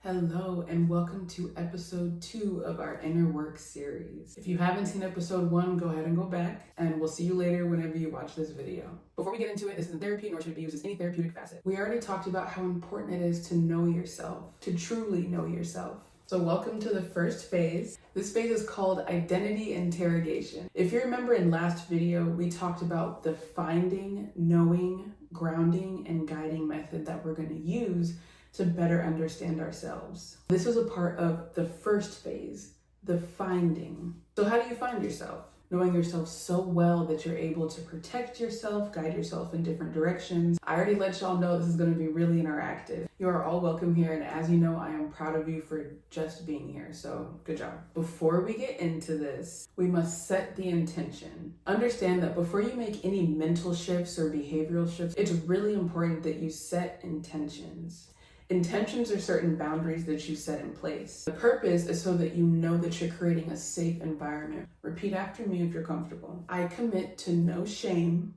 Hello and welcome to episode 2 of our Inner Work series. If you haven't seen episode 1, go ahead and go back, and we'll see you later whenever you watch this video. Before we get into it, this isn't therapy nor should it be used as any therapeutic facet. We already talked about how important it is to know yourself, to truly know yourself. So welcome to the first phase. This phase is called Identity Interrogation. If you remember in last video, we talked about the finding, knowing, grounding, and guiding method that we're going to use to better understand ourselves. This was a part of the first phase, the finding. So how do you find yourself? Knowing yourself so well that you're able to protect yourself, guide yourself in different directions. I already let y'all know this is going to be really interactive. You are all welcome here, and as you know, I am proud of you for just being here, so good job. Before we get into this, we must set the intention. Understand that before you make any mental shifts or behavioral shifts, it's really important that you set intentions. Intentions are certain boundaries that you set in place. The purpose is so that you know that you're creating a safe environment. Repeat after me if you're comfortable. I commit to no shame,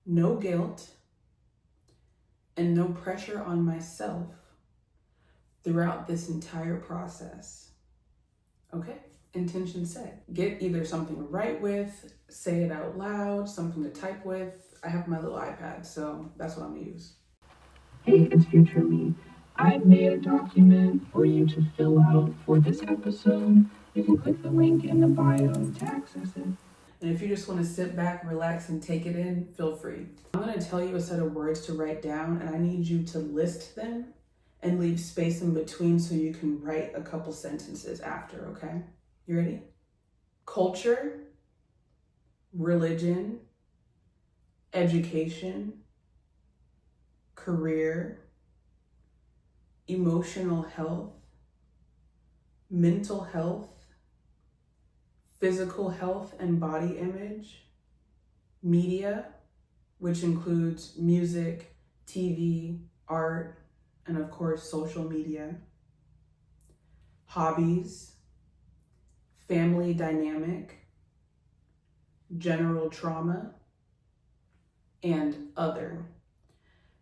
no guilt, and no pressure on myself throughout this entire process. Okay? Intention set. Get either something to write with, say it out loud, something to type with. I have my little iPad, so that's what I'm gonna use. Hey, it's future me. I've made a document for you to fill out for this episode. You can click the link in the bio to access it. And if you just want to sit back, relax, and take it in, feel free. I'm going to tell you a set of words to write down, and I need you to list them and leave space in between so you can write a couple sentences after, okay? You ready? Culture, religion, education, career, emotional health, mental health, physical health and body image, media, which includes music, TV, art, and of course, social media, hobbies, family dynamic, general trauma, and other.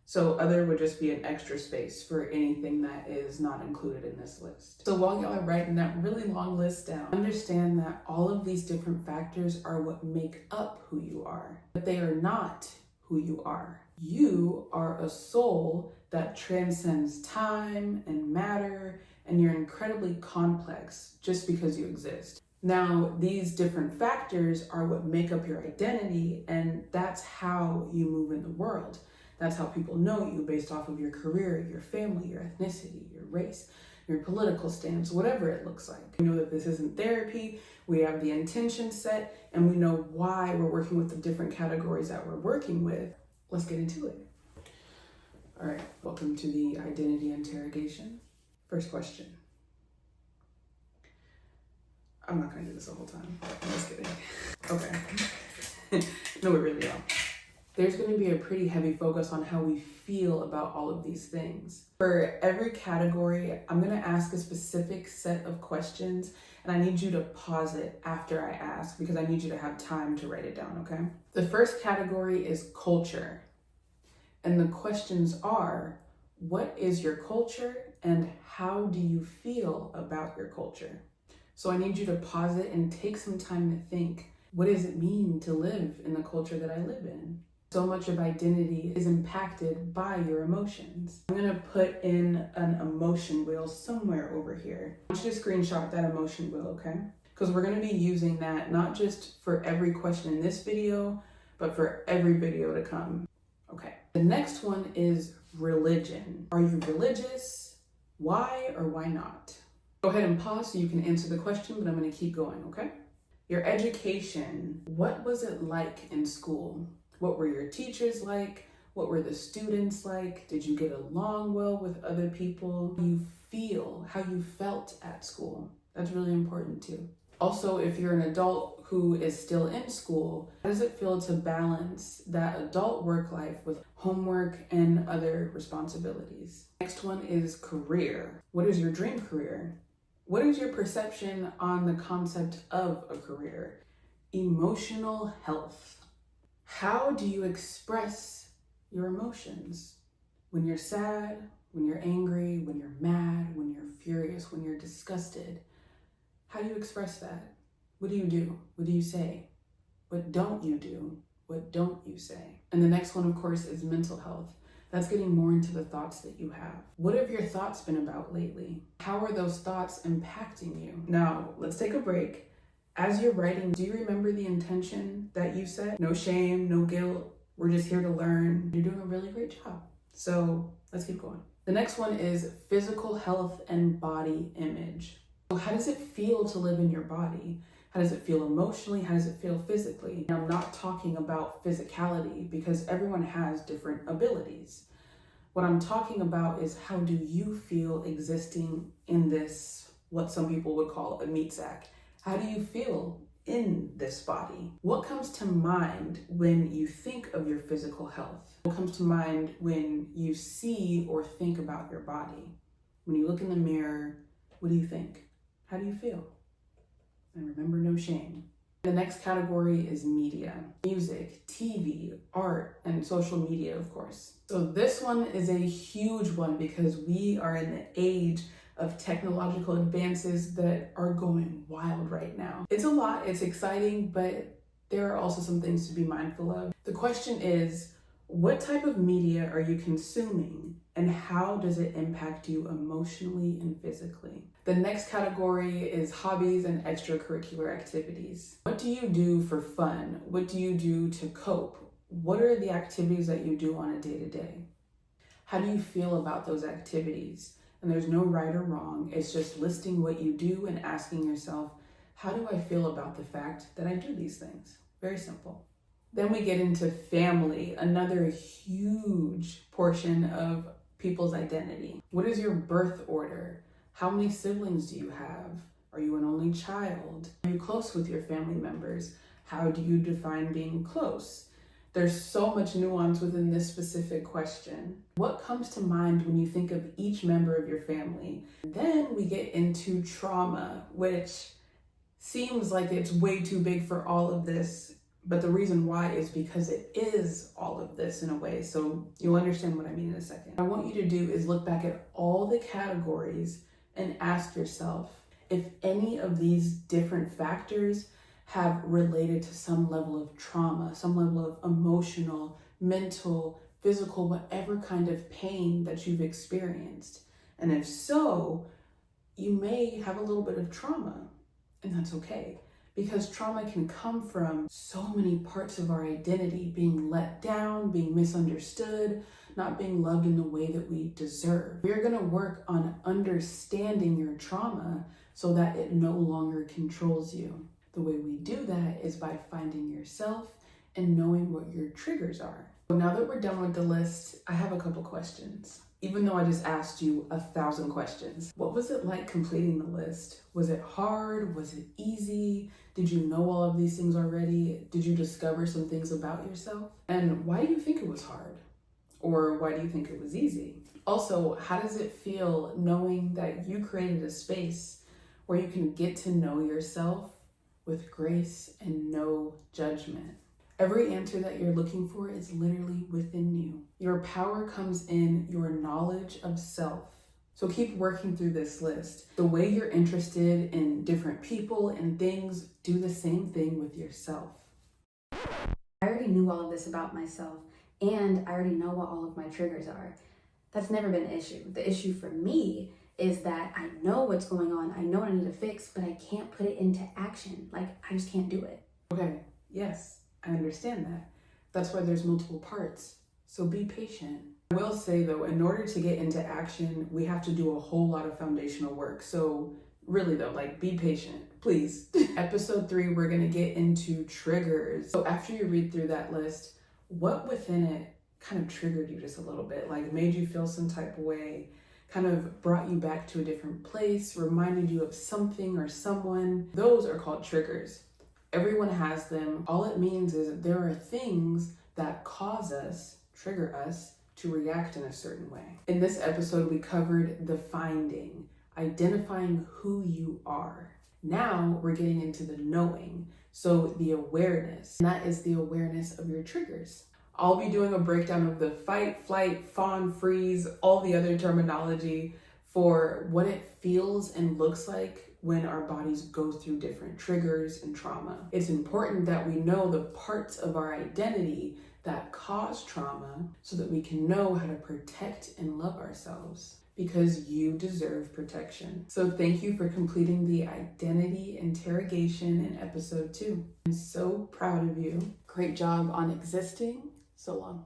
So other would just be an extra space for anything that is not included in this list. So while y'all are writing that really long list down, understand that all of these different factors are what make up who you are, but they are not who you are. You are a soul that transcends time and matter, and you're incredibly complex just because you exist. Now, these different factors are what make up your identity, and that's how you move in the world. That's how people know you based off of your career, your family, your ethnicity, your race, your political stance, whatever it looks like. We know that this isn't therapy. We have the intention set, and we know why we're working with the different categories that we're working with. Let's get into it. All right, welcome to the identity interrogation. First question. I'm not gonna do this the whole time. I'm just kidding. Okay. No, we really are. There's going to be a pretty heavy focus on how we feel about all of these things. For every category, I'm going to ask a specific set of questions, and I need you to pause it after I ask because I need you to have time to write it down, okay? The first category is culture. And the questions are, what is your culture and how do you feel about your culture? So I need you to pause it and take some time to think, what does it mean to live in the culture that I live in? So much of identity is impacted by your emotions. I'm gonna put in an emotion wheel somewhere over here. I want you to screenshot that emotion wheel, okay? Because we're gonna be using that not just for every question in this video, but for every video to come. Okay. The next one is religion. Are you religious? Why or why not? Go ahead and pause so you can answer the question, but I'm gonna keep going, okay? Your education. What was it like in school? What were your teachers like? What were the students like? Did you get along well with other people? How you felt at school. That's really important too. Also, if you're an adult who is still in school, how does it feel to balance that adult work life with homework and other responsibilities? Next one is career. What is your dream career? What is your perception on the concept of a career? Emotional health. How do you express your emotions? When you're sad, When you're angry, when you're mad, when you're furious, when you're disgusted, how do you express that? What do you do? What do you say? What don't you do? What don't you say? And the next one, of course, is mental health. That's getting more into the thoughts that you have. What have your thoughts been about lately? How are those thoughts impacting you? Now, let's take a break. As you're writing, do you remember the intention that you set? No shame, no guilt. We're just here to learn. You're doing a really great job. So let's keep going. The next one is physical health and body image. So how does it feel to live in your body? How does it feel emotionally? How does it feel physically? And I'm not talking about physicality because everyone has different abilities. What I'm talking about is how do you feel existing in this, what some people would call a meat sack? How do you feel in this body? What comes to mind when you think of your physical health? What comes to mind when you see or think about your body? When you look in the mirror, what do you think? How do you feel? And remember, no shame. The next category is media, music, TV, art, and social media, of course. So this one is a huge one because we are in the age of technological advances that are going wild right now. It's a lot, it's exciting, but there are also some things to be mindful of. The question is, what type of media are you consuming and how does it impact you emotionally and physically? The next category is hobbies and extracurricular activities. What do you do for fun? What do you do to cope? What are the activities that you do on a day-to-day? How do you feel about those activities? And there's no right or wrong. It's just listing what you do and asking yourself, how do I feel about the fact that I do these things? Very simple. Then we get into family, another huge portion of people's identity. What is your birth order? How many siblings do you have? Are you an only child? Are you close with your family members? How do you define being close? There's so much nuance within this specific question. What comes to mind when you think of each member of your family? Then we get into trauma, which seems like it's way too big for all of this. But the reason why is because it is all of this in a way. So you'll understand what I mean in a second. What I want you to do is look back at all the categories and ask yourself if any of these different factors have related to some level of trauma, some level of emotional, mental, physical, whatever kind of pain that you've experienced. And if so, you may have a little bit of trauma, and that's okay. Because trauma can come from so many parts of our identity, being let down, being misunderstood, not being loved in the way that we deserve. We're gonna work on understanding your trauma so that it no longer controls you. The way we do that is by finding yourself and knowing what your triggers are. So now that we're done with the list, I have a couple questions. Even though I just asked you 1,000 questions. What was it like completing the list? Was it hard? Was it easy? Did you know all of these things already? Did you discover some things about yourself? And why do you think it was hard? Or why do you think it was easy? Also, how does it feel knowing that you created a space where you can get to know yourself with grace and no judgment? Every answer that you're looking for is literally within you. Your power comes in your knowledge of self. So keep working through this list. The way you're interested in different people and things, do the same thing with yourself. I already knew all of this about myself, and I already know what all of my triggers are. That's never been an issue. The issue for me is that I know what's going on, I know what I need to fix, but I can't put it into action. Like, I just can't do it. Okay, yes, I understand that. That's why there's multiple parts. So be patient. I will say though, in order to get into action, we have to do a whole lot of foundational work. So really though, like, be patient, please. Episode 3, we're gonna get into triggers. So after you read through that list, what within it kind of triggered you just a little bit? Like made you feel some type of way, kind of brought you back to a different place, reminded you of something or someone? Those are called triggers. Everyone has them. All it means is there are things that cause us, trigger us, to react in a certain way. In this episode, we covered the finding, identifying who you are. Now we're getting into the knowing, so the awareness. And that is the awareness of your triggers. I'll be doing a breakdown of the fight, flight, fawn, freeze, all the other terminology for what it feels and looks like when our bodies go through different triggers and trauma. It's important that we know the parts of our identity that cause trauma so that we can know how to protect and love ourselves, because you deserve protection. So thank you for completing the identity interrogation in episode 2. I'm so proud of you. Great job on existing. So long.